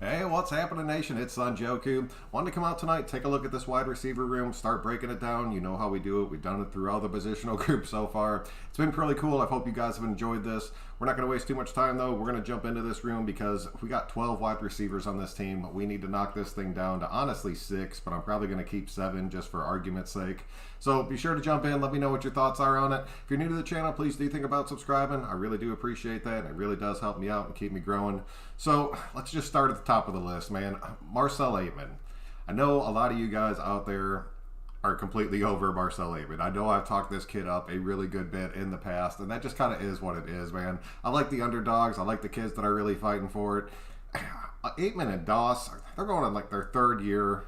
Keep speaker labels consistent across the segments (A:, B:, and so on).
A: Hey, what's happening, nation? It's Son Joku. Wanted to come out tonight, take a look at this wide receiver room, start breaking it down. You know how we do it. We've done it through all the positional groups so far. It's been pretty cool. I hope you guys have enjoyed this. We're not going to waste too much time, though. We're going to jump into this room because we got 12 wide receivers on this team. We need to knock this thing down to honestly 6, but I'm probably going to keep 7 just for argument's sake. So be sure to jump in. Let me know what your thoughts are on it. If you're new to the channel, please do think about subscribing. I really do appreciate that. It really does help me out and keep me growing. So let's just start at the top of the list, man. Marcell Ateman. I know a lot of you guys out there are completely over Marcell Ateman. I know I've talked this kid up a really good bit in the past, and that just kind of is what it is, man. I like the underdogs. I like the kids that are really fighting for it. Ateman and Doss, they're going on like their 3rd year.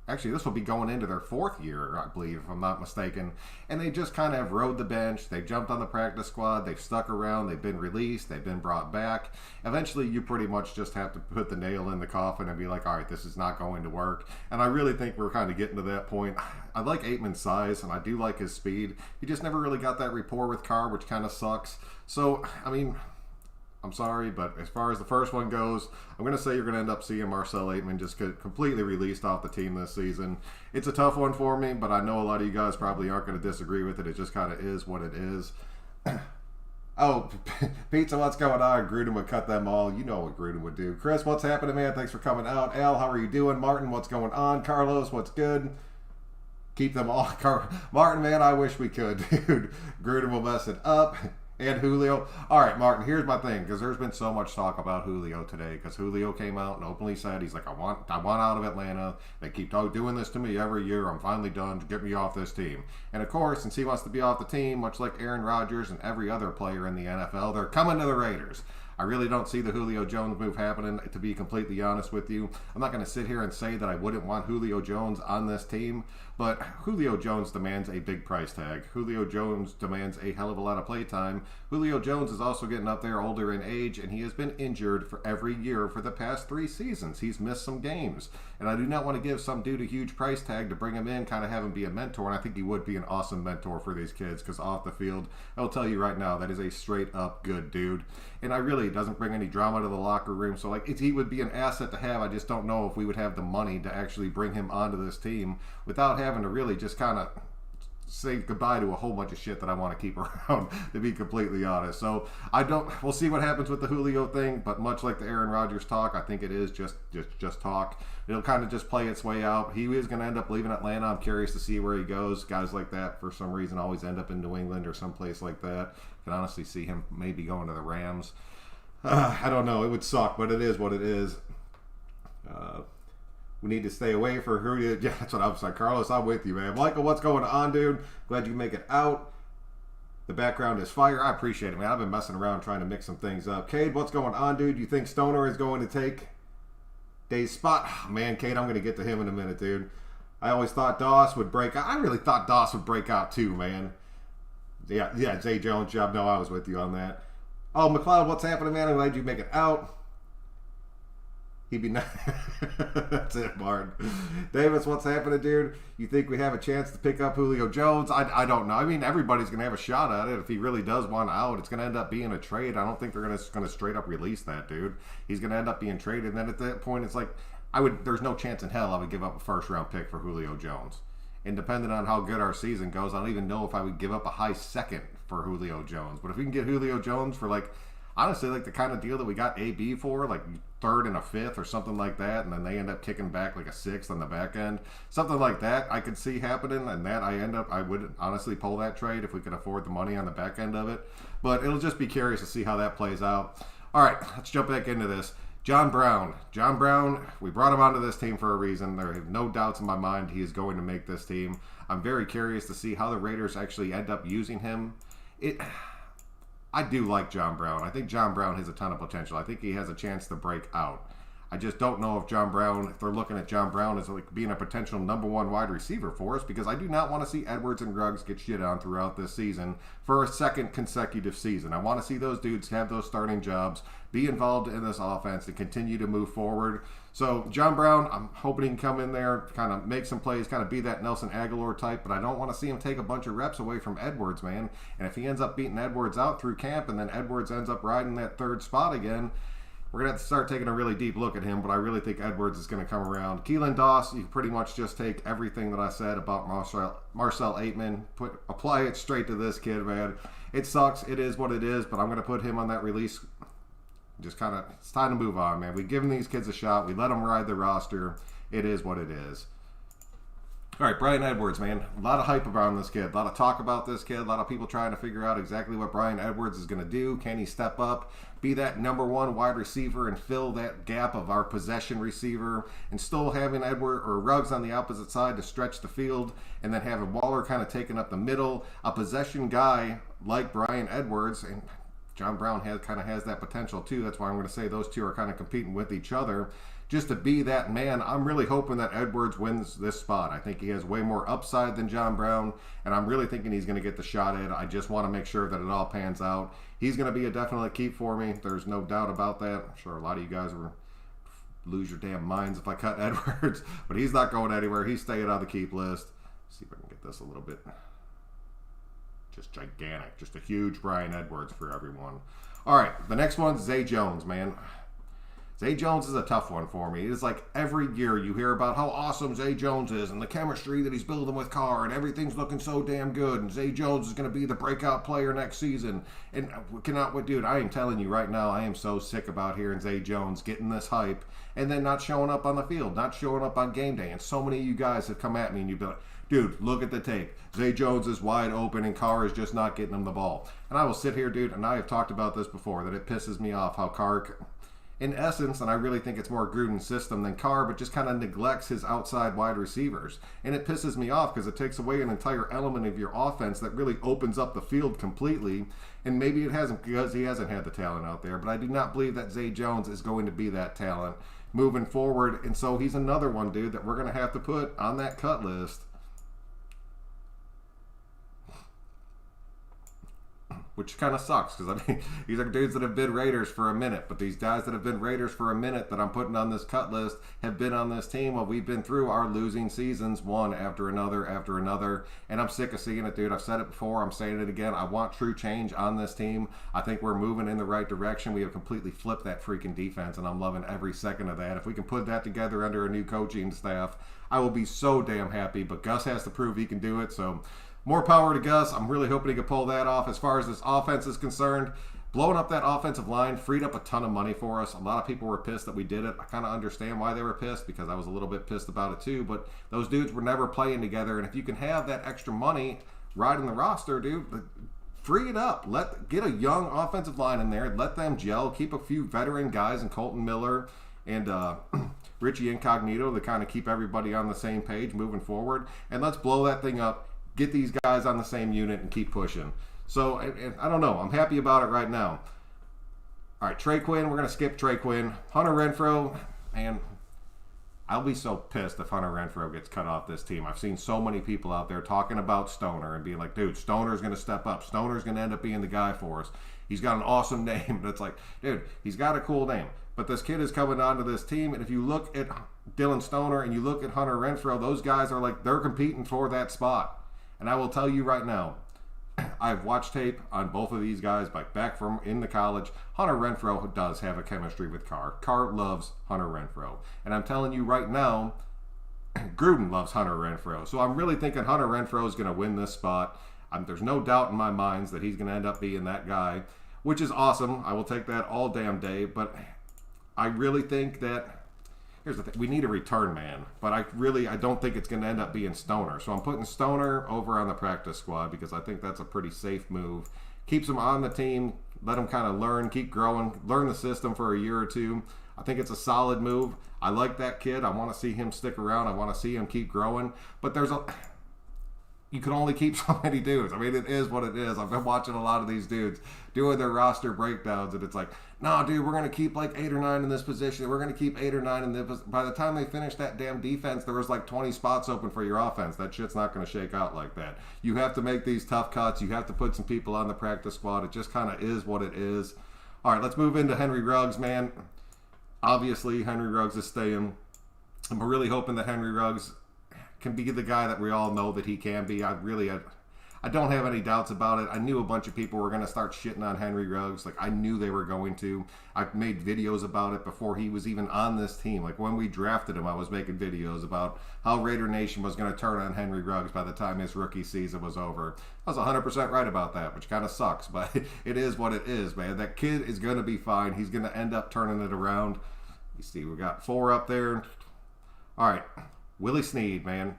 A: Actually, this will be going into their 4th year, I believe, if I'm not mistaken. And they just kind of rode the bench. They've jumped on the practice squad. They've stuck around. They've been released. They've been brought back. Eventually, you pretty much just have to put the nail in the coffin and be like, all right, this is not going to work. And I really think we're kind of getting to that point. I like Ateman's size, and I do like his speed. He just never really got that rapport with Carr, which kind of sucks. So, I mean, I'm sorry, but as far as the first one goes, I'm going to say you're going to end up seeing Marcell Ateman just completely released off the team this season. It's a tough one for me, but I know a lot of you guys probably aren't going to disagree with it. It just kind of is what it is. Oh, Pizza, what's going on? Gruden would cut them all. You know what Gruden would do. Chris, what's happening, man? Thanks for coming out. Al, how are you doing? Martin, what's going on? Carlos, what's good? Keep them all. Martin, man, I wish we could, dude. Gruden will mess it up. And Julio. All right, Martin, here's my thing, because there's been so much talk about Julio today, because Julio came out and openly said, he's like, I want out of Atlanta. They keep doing this to me every year. I'm finally done. Get me off this team. And of course, since he wants to be off the team, much like Aaron Rodgers and every other player in the NFL, they're coming to the Raiders. I really don't see the Julio Jones move happening, to be completely honest with you. I'm not going to sit here and say that I wouldn't want Julio Jones on this team, but Julio Jones demands a big price tag. Julio Jones demands a hell of a lot of play time. Julio Jones is also getting up there older in age, and he has been injured for every year for the past 3 seasons. He's missed some games, and I do not want to give some dude a huge price tag to bring him in, kind of have him be a mentor, and I think he would be an awesome mentor for these kids, because off the field, I'll tell you right now, that is a straight up good dude, and I really doesn't bring any drama to the locker room, so like he would be an asset to have. I just don't know if we would have the money to actually bring him onto this team without having to really just kind of say goodbye to a whole bunch of shit that I want to keep around, to be completely honest. So we'll see what happens with the Julio thing, but much like the Aaron Rodgers talk, I think it is just talk. It'll kind of just play its way out. He is going to end up leaving Atlanta. I'm curious to see where he goes. Guys like that, for some reason, always end up in New England or someplace like that. I can honestly see him maybe going to the Rams. I don't know. It would suck, but it is what it is. We need to stay away for Julio. Yeah, that's what I was like. Carlos, I'm with you, man. Michael, what's going on, dude? Glad you can make it out. The background is fire. I appreciate it, man. I've been messing around trying to mix some things up. Cade, what's going on, dude? You think Stoner is going to take Dave's spot? Oh, man, Cade, I'm going to get to him in a minute, dude. I always thought Doss would break out. I really thought Doss would break out too, man. Yeah, Zay Jones job. No, I was with you on that. Oh, McLeod, what's happening, man? I'm glad you make it out. He'd be nice. That's it, Martin. Davis, what's happening, dude? You think we have a chance to pick up Julio Jones? I don't know. I mean, everybody's going to have a shot at it. If he really does want out, it's going to end up being a trade. I don't think they're going to straight up release that, dude. He's going to end up being traded. And then at that point, it's like, there's no chance in hell I would give up a 1st-round pick for Julio Jones. And depending on how good our season goes, I don't even know if I would give up a high 2nd for Julio Jones. But if we can get Julio Jones for, like, honestly, like the kind of deal that we got AB for, like 3rd and a 5th or something like that, and then they end up kicking back like a 6th on the back end, something like that I could see happening, and that I would honestly pull that trade if we could afford the money on the back end of it. But it'll just be curious to see how that plays out. All right, let's jump back into this. John Brown, we brought him onto this team for a reason. There are no doubts in my mind he is going to make this team. I'm very curious to see how the Raiders actually end up using him. I do like John Brown. I think John Brown has a ton of potential. I think he has a chance to break out. I just don't know if they're looking at John Brown as like being a potential number 1 wide receiver for us, because I do not want to see Edwards and Ruggs get shit on throughout this season for a 2nd consecutive season. I want to see those dudes have those starting jobs, be involved in this offense, and continue to move forward. So John Brown, I'm hoping he can come in there, kind of make some plays, kind of be that Nelson Aguilar type, but I don't want to see him take a bunch of reps away from Edwards, man. And if he ends up beating Edwards out through camp, and then Edwards ends up riding that 3rd spot again, we're going to have to start taking a really deep look at him, but I really think Edwards is going to come around. Keelan Doss, you can pretty much just take everything that I said about Marcel Ateman, apply it straight to this kid, man. It sucks. It is what it is, but I'm going to put him on that release. Just kind of, it's time to move on, man. We've given these kids a shot. We let them ride the roster. It is what it is. All right, Bryan Edwards, man. A lot of hype around this kid. A lot of talk about this kid. A lot of people trying to figure out exactly what Bryan Edwards is going to do. Can he step up, be that number one wide receiver, and fill that gap of our possession receiver, and still having Edwards or Ruggs on the opposite side to stretch the field, and then having Waller kind of taking up the middle. A possession guy like Bryan Edwards, and John Brown has that potential too. That's why I'm going to say those two are kind of competing with each other. Just to be that man, I'm really hoping that Edwards wins this spot. I think he has way more upside than John Brown, and I'm really thinking he's going to get the shot at it. I just want to make sure that it all pans out. He's going to be a definite keep for me. There's no doubt about that. I'm sure a lot of you guys will lose your damn minds if I cut Edwards, but he's not going anywhere. He's staying on the keep list. Let's see if I can get this a little bit. Just gigantic. Just a huge Bryan Edwards for everyone. All right, the next one's Zay Jones, man. Zay Jones is a tough one for me. It's like every year you hear about how awesome Zay Jones is and the chemistry that he's building with Carr and everything's looking so damn good and Zay Jones is going to be the breakout player next season. And dude, I am telling you right now, I am so sick about hearing Zay Jones getting this hype and then not showing up on the field, not showing up on game day. And so many of you guys have come at me and you've been like, dude, look at the tape. Zay Jones is wide open and Carr is just not getting him the ball. And I will sit here, dude, and I have talked about this before, that it pisses me off how Carr, in essence, and I really think it's more Gruden's system than Carr, but just kind of neglects his outside wide receivers. And it pisses me off because it takes away an entire element of your offense that really opens up the field completely. And maybe it hasn't because he hasn't had the talent out there, but I do not believe that Zay Jones is going to be that talent moving forward. And so he's another one, dude, that we're going to have to put on that cut list. Which kind of sucks because, I mean, these are dudes that have been Raiders for a minute. But these guys that have been Raiders for a minute that I'm putting on this cut list have been on this team while we've been through our losing seasons, one after another after another. And I'm sick of seeing it, dude. I've said it before. I'm saying it again. I want true change on this team. I think we're moving in the right direction. We have completely flipped that freaking defense, and I'm loving every second of that. If we can put that together under a new coaching staff, I will be so damn happy. But Gus has to prove he can do it, so more power to Gus. I'm really hoping he can pull that off. As far as this offense is concerned, blowing up that offensive line freed up a ton of money for us. A lot of people were pissed that we did it. I kind of understand why they were pissed because I was a little bit pissed about it too. But those dudes were never playing together. And if you can have that extra money riding the roster, dude, free it up. Get a young offensive line in there. Let them gel. Keep a few veteran guys in Colton Miller and Richie Incognito to kind of keep everybody on the same page moving forward. And let's blow that thing up. Get these guys on the same unit and keep pushing. So, I don't know. I'm happy about it right now. All right, Trey Quinn. We're going to skip Trey Quinn. Hunter Renfrow, man, I'll be so pissed if Hunter Renfrow gets cut off this team. I've seen so many people out there talking about Stoner and being like, dude, Stoner's going to step up. Stoner's going to end up being the guy for us. He's got an awesome name. But it's like, dude, he's got a cool name. But this kid is coming onto this team, and if you look at Dylan Stoner and you look at Hunter Renfrow, those guys are like, they're competing for that spot. And I will tell you right now, I've watched tape on both of these guys back from in the college. Hunter Renfrow does have a chemistry with Carr. Carr loves Hunter Renfrow. And I'm telling you right now, Gruden loves Hunter Renfrow. So I'm really thinking Hunter Renfrow is going to win this spot. There's no doubt in my mind that he's going to end up being that guy, which is awesome. I will take that all damn day. But I really think that, here's the thing, we need a return man, but I don't think it's going to end up being Stoner. So I'm putting Stoner over on the practice squad because I think that's a pretty safe move. Keeps him on the team, let him kind of learn, keep growing, learn the system for a year or two. I think it's a solid move. I like that kid. I want to see him stick around. I want to see him keep growing. But you can only keep so many dudes. I mean, it is what it is. I've been watching a lot of these dudes doing their roster breakdowns, and it's like, no, dude, we're going to keep like 8 or 9 in this position. We're going to keep 8 or 9 in this. By the time they finish that damn defense, there was like 20 spots open for your offense. That shit's not going to shake out like that. You have to make these tough cuts. You have to put some people on the practice squad. It just kind of is what it is. All right, let's move into Henry Ruggs, man. Obviously, Henry Ruggs is staying. I'm really hoping that Henry Ruggs can be the guy that we all know that he can be. I I don't have any doubts about it. I knew a bunch of people were going to start shitting on Henry Ruggs. Like, I knew they were going to. I made videos about it before he was even on this team. Like, when we drafted him, I was making videos about how Raider Nation was going to turn on Henry Ruggs by the time his rookie season was over. I was 100% right about that, which kind of sucks, but it is what it is, man. That kid is going to be fine. He's going to end up turning it around. You see, we got 4 up there. All right, Willie Snead, man.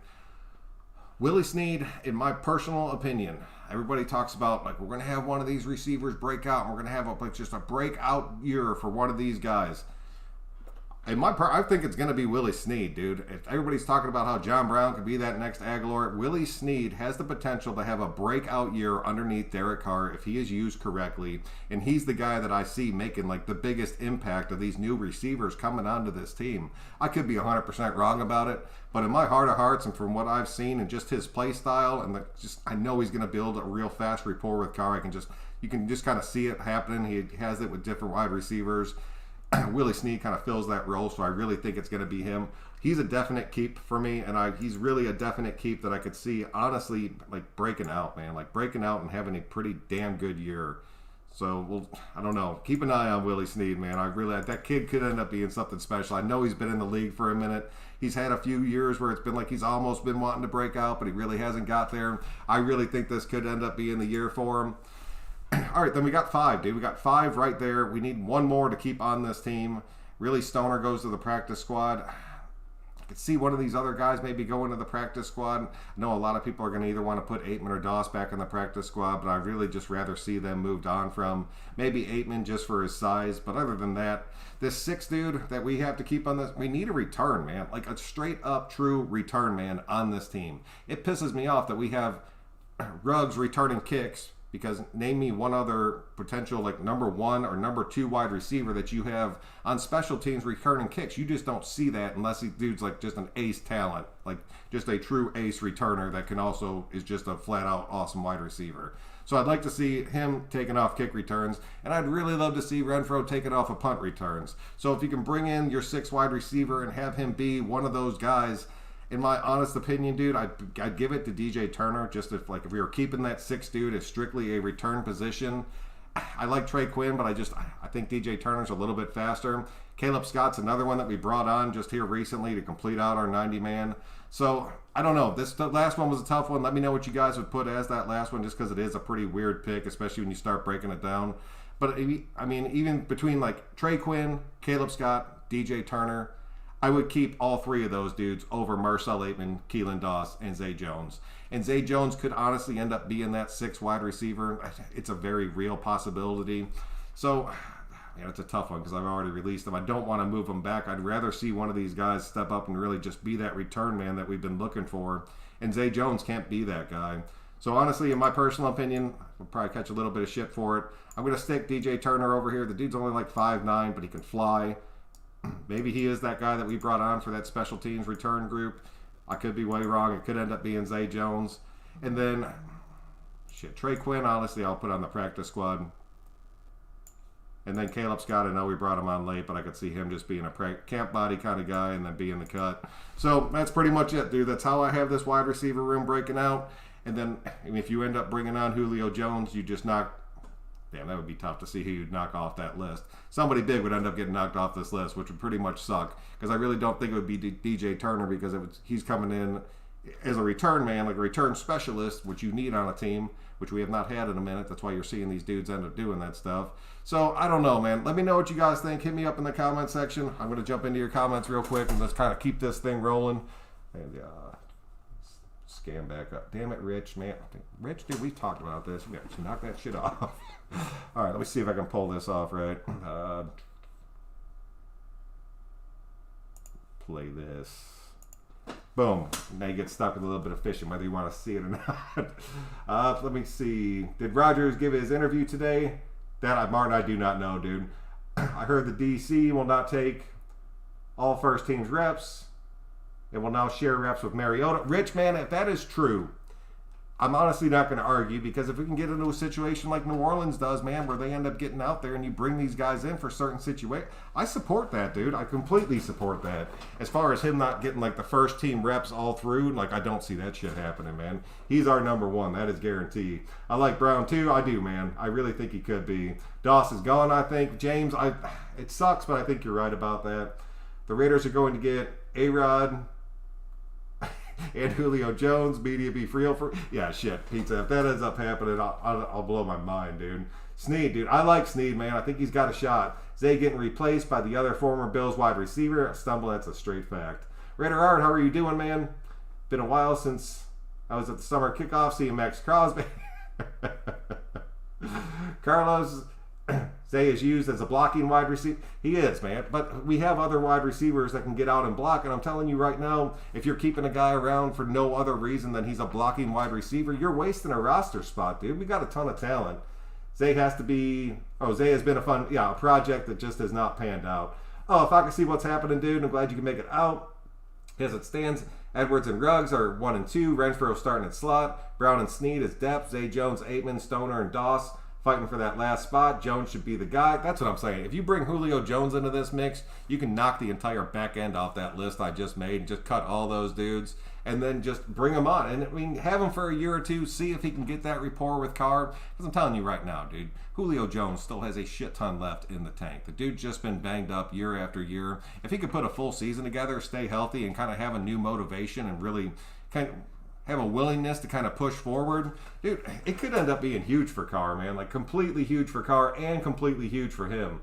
A: Willie Snead, in my personal opinion, everybody talks about, like, we're going to have one of these receivers break out, and we're going to have just a breakout year for one of these guys. I think it's going to be Willie Snead, dude. Everybody's talking about how John Brown could be that next Aguilar. Willie Snead has the potential to have a breakout year underneath Derek Carr if he is used correctly. And he's the guy that I see making, like, the biggest impact of these new receivers coming onto this team. I could be 100% wrong about it, but in my heart of hearts and from what I've seen and just his play style, and I know he's going to build a real fast rapport with Carr. You can just kind of see it happening. He has it with different wide receivers. Willie Snead kind of fills that role, so I really think it's going to be him. He's a definite keep for me, and he's really a definite keep that I could see, honestly, like, breaking out, man. Like, breaking out and having a pretty damn good year. So, I don't know. Keep an eye on Willie Snead, man. That kid could end up being something special. I know he's been in the league for a minute. He's had a few years where it's been like he's almost been wanting to break out, but he really hasn't got there. I really think this could end up being the year for him. All right, then we got 5, dude. We got 5 right there. We need one more to keep on this team. Really, Stoner goes to the practice squad. I could see one of these other guys maybe going to the practice squad. I know a lot of people are going to either want to put Ateman or Doss back in the practice squad, but I'd really just rather see them moved on from maybe Ateman just for his size. But other than that, this 6th dude that we have to keep on this, we need a return, man. Like a straight up true return man on this team. It pisses me off that we have Ruggs returning kicks, because name me one other potential, like, number 1 or number 2 wide receiver that you have on special teams returning kicks. You just don't see that unless he dude's like just an ace talent, like just a true ace returner that can also is just a flat out awesome wide receiver. So I'd like to see him taking off kick returns, and I'd really love to see Renfrow taking off a punt returns. So if you can bring in your 6th wide receiver and have him be one of those guys, in my honest opinion, dude, I'd give it to DJ Turner. Just if we were keeping that 6th dude as strictly a return position. I like Trey Quinn, but I think DJ Turner's a little bit faster. Caleb Scott's another one that we brought on just here recently to complete out our 90-man. So I don't know. The last one was a tough one. Let me know what you guys would put as that last one, just because it is a pretty weird pick, especially when you start breaking it down. But I mean, even between like Trey Quinn, Caleb Scott, DJ Turner, I would keep all 3 of those dudes over Marcel Ateman, Keelan Doss, and Zay Jones. And Zay Jones could honestly end up being that 6th wide receiver. It's a very real possibility. So, yeah, it's a tough one because I've already released them. I don't want to move them back. I'd rather see one of these guys step up and really just be that return man that we've been looking for. And Zay Jones can't be that guy. So honestly, in my personal opinion, we'll probably catch a little bit of shit for it. I'm going to stick DJ Turner over here. The dude's only like 5'9", but he can fly. Maybe he is that guy that we brought on for that special teams return group. I could be way wrong. It could end up being Zay Jones. And then, Trey Quinn, honestly, I'll put on the practice squad. And then Caleb Scott, I know we brought him on late, but I could see him just being a camp body kind of guy and then being the cut. So that's pretty much it, dude. That's how I have this wide receiver room breaking out. And then if you end up bringing on Julio Jones, you just knock. Damn, that would be tough to see who you'd knock off that list. Somebody big would end up getting knocked off this list, which would pretty much suck. Because I really don't think it would be DJ Turner, because he's coming in as a return man, like a return specialist, which you need on a team, which we have not had in a minute. That's why you're seeing these dudes end up doing that stuff. So, I don't know, man. Let me know what you guys think. Hit me up in the comment section. I'm going to jump into your comments real quick and just kind of keep this thing rolling. And scan back up. Damn it, Rich, man. Rich, dude, we talked about this. We got to knock that shit off. All right, let me see if I can pull this off right. Play this. Boom. Now you get stuck with a little bit of fishing, whether you want to see it or not. Let me see. Did Rodgers give his interview today? Martin, I do not know, dude. I heard the DC will not take all first team's reps. It will now share reps with Mariota. Rich, man, if that is true, I'm honestly not going to argue, because if we can get into a situation like New Orleans does, man, where they end up getting out there and you bring these guys in for certain situations, I support that, dude. I completely support that. As far as him not getting like the first team reps all through, like I don't see that shit happening, man. He's our number one. That is guaranteed. I like Brown too. I do, man. I really think he could be. Doss is gone, I think. James, it sucks, but I think you're right about that. The Raiders are going to get A-Rod and Julio Jones. Media be free for, yeah, shit, pizza. If that ends up happening, I'll blow my mind, dude. Snead, dude, I like Snead, man. I think he's got a shot. Zay getting replaced by the other former Bills wide receiver. Stumble, that's a straight fact. Raider Art, how are you doing, man? Been a while since I was at the summer kickoff seeing Max Crosby. Carlos, Zay is used as a blocking wide receiver. He is, man. But we have other wide receivers that can get out and block. And I'm telling you right now, if you're keeping a guy around for no other reason than he's a blocking wide receiver, you're wasting a roster spot, dude. We got a ton of talent. Zay has been a project that just has not panned out. Oh, if I can see what's happening, dude, I'm glad you can make it out. As it stands, Edwards and Ruggs are 1 and 2. Renfrow starting at slot. Brown and Snead is depth. Zay Jones, Ateman, Stoner, and Doss fighting for that last spot. Jones should be the guy. That's what I'm saying. If you bring Julio Jones into this mix, you can knock the entire back end off that list I just made and just cut all those dudes and then just bring him on. And I mean, have him for a year or two, see if he can get that rapport with Carr. Because I'm telling you right now, dude, Julio Jones still has a shit ton left in the tank. The dude's just been banged up year after year. If he could put a full season together, stay healthy, and kind of have a new motivation and really kind of have a willingness to kind of push forward, dude, it could end up being huge for Carr, man. Like, completely huge for Carr and completely huge for him.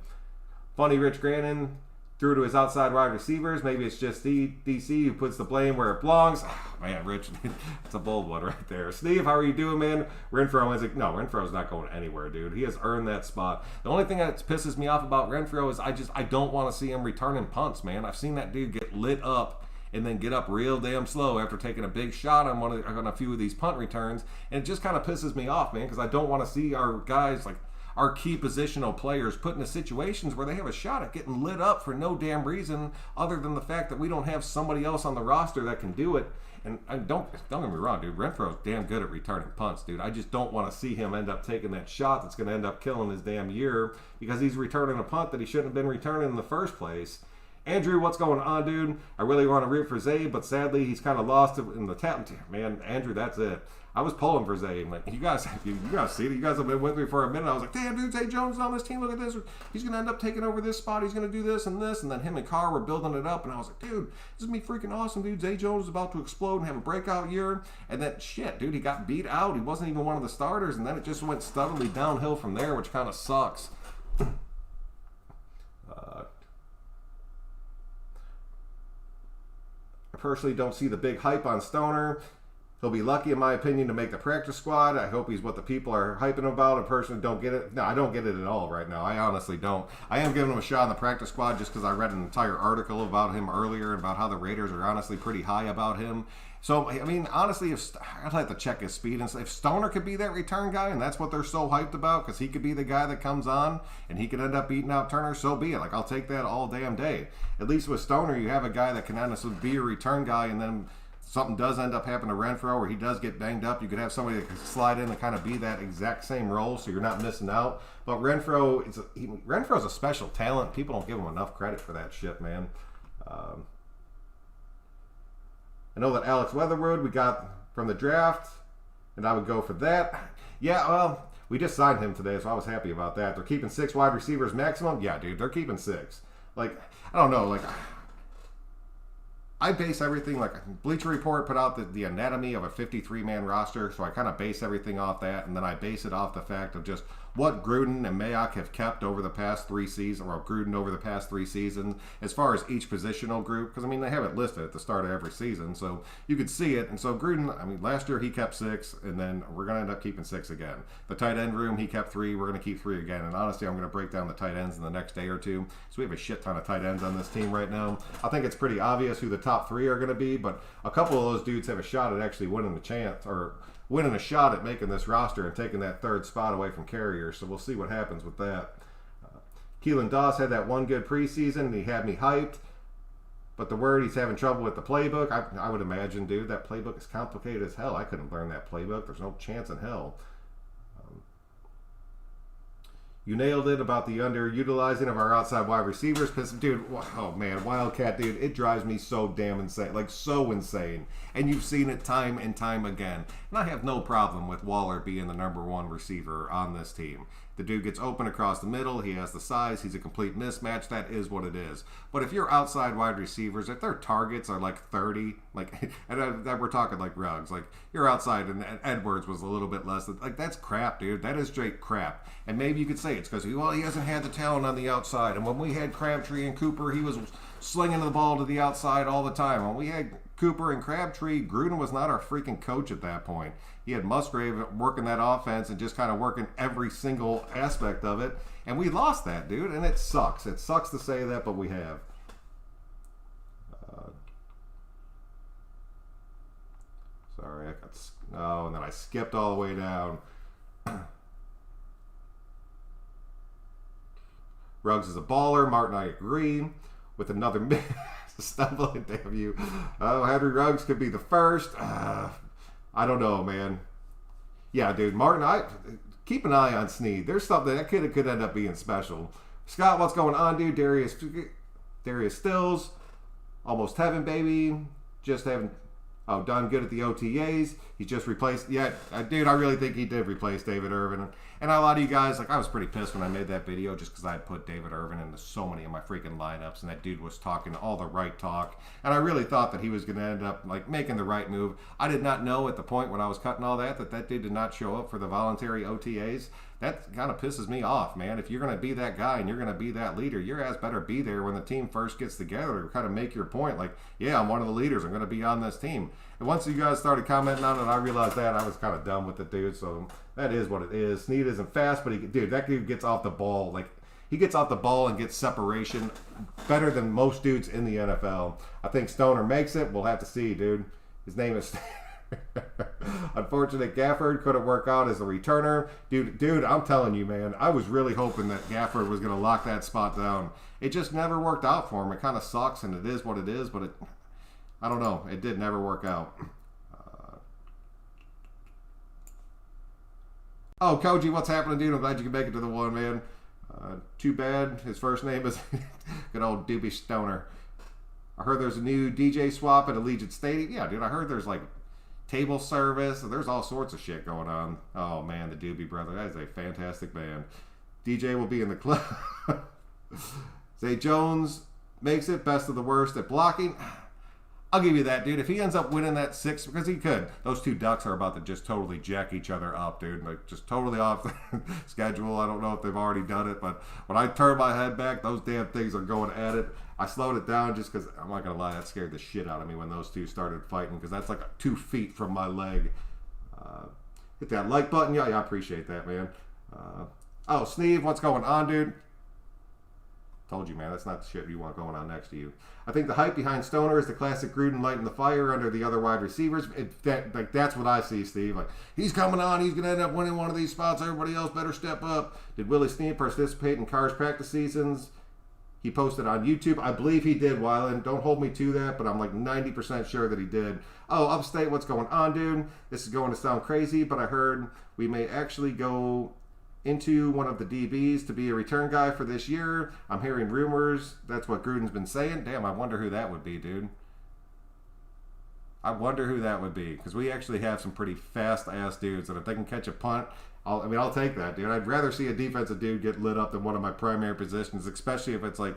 A: Funny Rich Grannon threw to his outside wide receivers. Maybe it's just DC who puts the blame where it belongs. Oh, man, Rich, it's a bold one right there. Steve, how are you doing, man? Renfrow's not going anywhere, dude. He has earned that spot. The only thing that pisses me off about Renfrow is I don't want to see him returning punts, man. I've seen that dude get lit up and then get up real damn slow after taking a big shot on a few of these punt returns. And it just kind of pisses me off, man, because I don't want to see our guys, like our key positional players, put into situations where they have a shot at getting lit up for no damn reason other than the fact that we don't have somebody else on the roster that can do it. And don't get me wrong, dude. Renfro's damn good at returning punts, dude. I just don't want to see him end up taking that shot that's going to end up killing his damn year because he's returning a punt that he shouldn't have been returning in the first place. Andrew, what's going on, dude? I really want to root for Zay, but sadly he's kind of lost in the tap. Man, Andrew, that's it. I was pulling for Zay. Like, you guys see it. You guys have been with me for a minute. I was like, damn, dude, Zay Jones is on this team. Look at this. He's going to end up taking over this spot. He's going to do this and this. And then him and Carr were building it up. And I was like, dude, this is me freaking awesome, dude. Zay Jones is about to explode and have a breakout year. And then, shit, dude, he got beat out. He wasn't even one of the starters. And then it just went steadily downhill from there, which kind of sucks. I personally don't see the big hype on Stoner. He'll be lucky, in my opinion, to make the practice squad. I hope he's what the people are hyping about. I personally don't get it. No, I don't get it at all right now. I honestly don't. I am giving him a shot in the practice squad just because I read an entire article about him earlier about how the Raiders are honestly pretty high about him. So, I mean, honestly, I'd like to check his speed. And if Stoner could be that return guy, and that's what they're so hyped about, because he could be the guy that comes on, and he could end up beating out Turner, so be it. Like, I'll take that all damn day. At least with Stoner, you have a guy that can honestly be a return guy, and then something does end up happening to Renfrow where he does get banged up, you could have somebody that can slide in and kind of be that exact same role so you're not missing out. But Renfrow's a special talent. People don't give him enough credit for that shit, man. I know that Alex Leatherwood we got from the draft, and I would go for that. Yeah, well, we just signed him today, so I was happy about that. They're keeping 6 wide receivers maximum. Yeah, dude, they're keeping 6. Like, I don't know, like, I base everything, like Bleacher Report put out the anatomy of a 53-man roster, so I kind of base everything off that, and then I base it off the fact of just what Gruden and Mayock have kept over the past 3 seasons, or Gruden over the past 3 seasons, as far as each positional group, because, I mean, they have it listed at the start of every season, so you could see it. And so Gruden, I mean, last year he kept 6, and then we're going to end up keeping 6 again. The tight end room, he kept 3, we're going to keep 3 again, and honestly, I'm going to break down the tight ends in the next day or two, so we have a shit ton of tight ends on this team right now. I think it's pretty obvious who the top 3 are going to be, but a couple of those dudes have a shot at actually winning a shot at making this roster and taking that 3rd spot away from Carrier, so we'll see what happens with that. Keelan Doss had that one good preseason, and he had me hyped. But the word he's having trouble with the playbook, I would imagine, dude, that playbook is complicated as hell. I couldn't learn that playbook. There's no chance in hell. You nailed it about the underutilizing of our outside wide receivers. Dude, oh man, Wildcat, dude, it drives me so damn insane. Like, so insane. And you've seen it time and time again. And I have no problem with Waller being the #1 receiver on this team. The dude gets open across the middle. He has the size. He's a complete mismatch. That is what it is. But if your outside wide receivers, if their targets are like 30, like, and we're talking like Ruggs, like your outside, and Edwards was a little bit less. Like, that's crap, dude. That is straight crap. And maybe you could say it's because, well, he hasn't had the talent on the outside. And when we had Crabtree and Cooper, he was slinging the ball to the outside all the time. When we had Cooper and Crabtree, Gruden was not our freaking coach at that point. He had Musgrave working that offense and just kind of working every single aspect of it. And we lost that, dude. And it sucks. It sucks to say that, but we have. Sorry, I got... Oh, and then I skipped all the way down. Ruggs is a baller. Martin, I agree. With another stumbling, damn you. Oh, Henry Ruggs could be the first. I don't know, man. Yeah, dude, Martin, keep an eye on Snead. There's something that could end up being special. Scott, what's going on, dude? Darius Stills, almost heaven, baby. Just having done good at the OTAs. He just replaced. Yeah, dude, I really think he did replace David Irvin. And a lot of you guys, like, I was pretty pissed when I made that video just because I had put David Irvin into so many of my freaking lineups, and that dude was talking all the right talk. And I really thought that he was going to end up, like, making the right move. I did not know at the point when I was cutting all that dude did not show up for the voluntary OTAs. That kind of pisses me off, man. If you're going to be that guy and you're going to be that leader, your ass better be there when the team first gets together to kind of make your point. Like, yeah, I'm one of the leaders. I'm going to be on this team. And once you guys started commenting on it, I realized that I was kind of done with it, dude. So that is what it is. Snead isn't fast, but that dude gets off the ball. Like, he gets off the ball and gets separation better than most dudes in the NFL. I think Stoner makes it. We'll have to see, dude. His name is... Unfortunate Gafford couldn't work out as a returner. Dude, I'm telling you, man, I was really hoping that Gafford was going to lock that spot down. It just never worked out for him. It kind of sucks, and it is what it is, but I don't know. It did never work out. Oh, Koji, what's happening, dude? I'm glad you can make it to the one, man. Too bad his first name is good old Doobie Stoner. I heard there's a new DJ swap at Allegiant Stadium. Yeah, dude, I heard there's like table service. There's all sorts of shit going on. Oh, man, the Doobie Brother. That is a fantastic band. DJ will be in the club. Zay Jones makes it best of the worst at blocking. I'll give you that, dude. If he ends up winning that 6, because he could. Those two Ducks are about to just totally jack each other up, dude. Like, just totally off the schedule. I don't know if they've already done it, but when I turn my head back, those damn things are going at it. I slowed it down just because, I'm not going to lie, that scared the shit out of me when those two started fighting, because that's like 2 feet from my leg. Hit that like button. Yeah, I appreciate that, man. Oh, Steve, what's going on, dude? Told you, man, that's not the shit you want going on next to you. I think the hype behind Stoner is the classic Gruden lighting the fire under the other wide receivers. That's what I see, Steve. Like, he's coming on, he's going to end up winning one of these spots. Everybody else better step up. Did Willie Snead participate in Carr's practice seasons? He posted on YouTube. I believe he did, Wyland. Don't hold me to that, but I'm like 90% sure that he did. Oh, Upstate, what's going on, dude? This is going to sound crazy, but I heard we may actually go into one of the DBs to be a return guy for this year. I'm hearing rumors. That's what Gruden's been saying. Damn, I wonder who that would be, dude. I wonder who that would be, because we actually have some pretty fast-ass dudes, and if they can catch a punt, I'll take that, dude. I'd rather see a defensive dude get lit up than one of my primary positions, especially if it's like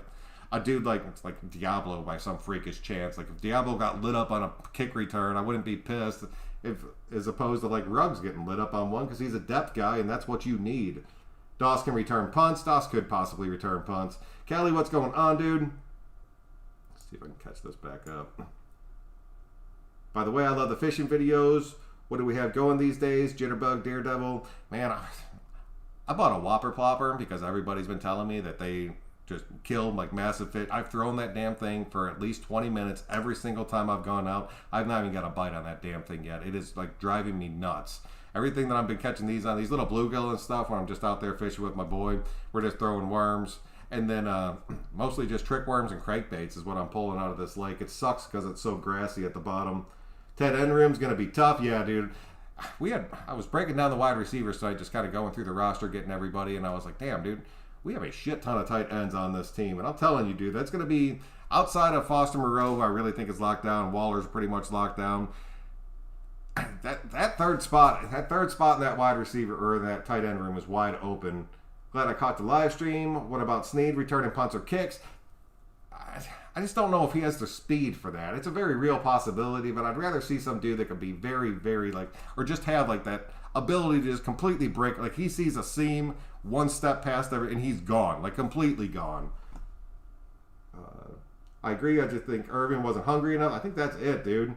A: a dude it's like Diablo by some freakish chance. Like, if Diablo got lit up on a kick return, I wouldn't be pissed, as opposed to like Ruggs getting lit up on one, because he's a depth guy, and that's what you need. Doss can return punts. Doss could possibly return punts. Kelly, what's going on, dude? Let's see if I can catch this back up. By the way, I love the fishing videos. What do we have going these days? Jitterbug, Daredevil. Man, I bought a Whopper Plopper because everybody's been telling me that they just kill like massive fish. I've thrown that damn thing for at least 20 minutes every single time I've gone out. I've not even got a bite on that damn thing yet. It is like driving me nuts. Everything that I've been catching these on, these little bluegill and stuff, when I'm just out there fishing with my boy, we're just throwing worms. And then mostly just trick worms and crankbaits is what I'm pulling out of this lake. It sucks because it's so grassy at the bottom. Tight end room's going to be tough. Yeah, dude. I was breaking down the wide receivers tonight, just kind of going through the roster, getting everybody, and I was like, damn, dude, we have a shit ton of tight ends on this team. And I'm telling you, dude, that's going to be outside of Foster Moreau, who I really think is locked down. Waller's pretty much locked down. That third spot in that wide receiver or that tight end room is wide open. Glad I caught the live stream. What about Snead returning punts or kicks? I just don't know if he has the speed for that. It's a very real possibility, but I'd rather see some dude that could be very, very or just have that ability to just completely break. Like he sees a seam, one step past and he's gone, completely gone. I agree. I just think Irvin wasn't hungry enough. I think that's it, dude.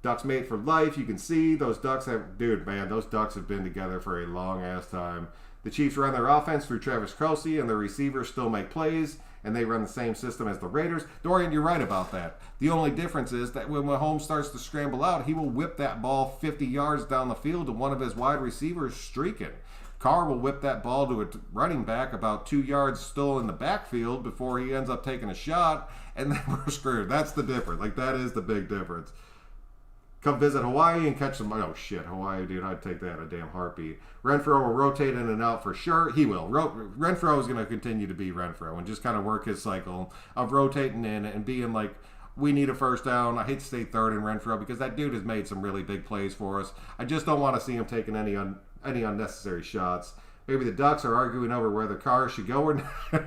A: Ducks mate for life. You can see those Ducks those Ducks have been together for a long ass time. The Chiefs run their offense through Travis Kelce, and the receivers still make plays, and they run the same system as the Raiders. Dorian, you're right about that. The only difference is that when Mahomes starts to scramble out, he will whip that ball 50 yards down the field to one of his wide receivers streaking. Carr will whip that ball to a running back about 2 yards still in the backfield before he ends up taking a shot, and then we're screwed. That's the difference. That is the big difference. Come visit Hawaii and catch some. Oh shit, Hawaii, dude! I'd take that in a damn heartbeat. Renfrow will rotate in and out for sure. He will. Renfrow is going to continue to be Renfrow and just kind of work his cycle of rotating in and being we need a first down. I hate to say third in Renfrow because that dude has made some really big plays for us. I just don't want to see him taking any unnecessary shots. Maybe the Ducks are arguing over whether Carr should go or not.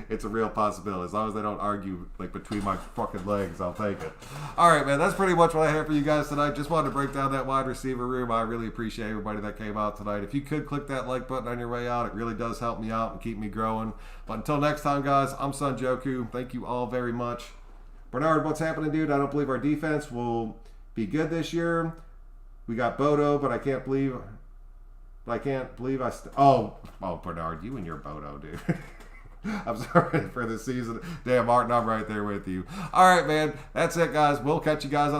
A: It's a real possibility. As long as they don't argue between my fucking legs, I'll take it. All right, man. That's pretty much what I have for you guys tonight. Just wanted to break down that wide receiver room. I really appreciate everybody that came out tonight. If you could click that like button on your way out, it really does help me out and keep me growing. But until next time, guys, I'm Son Joku. Thank you all very much. Bernard, what's happening, dude? I don't believe our defense will be good this year. We got Bodo, but I can't believe Oh, Bernard, you and your Bodo, dude. I'm sorry for this season. Damn, Martin, I'm right there with you. All right, man. That's it, guys. We'll catch you guys on the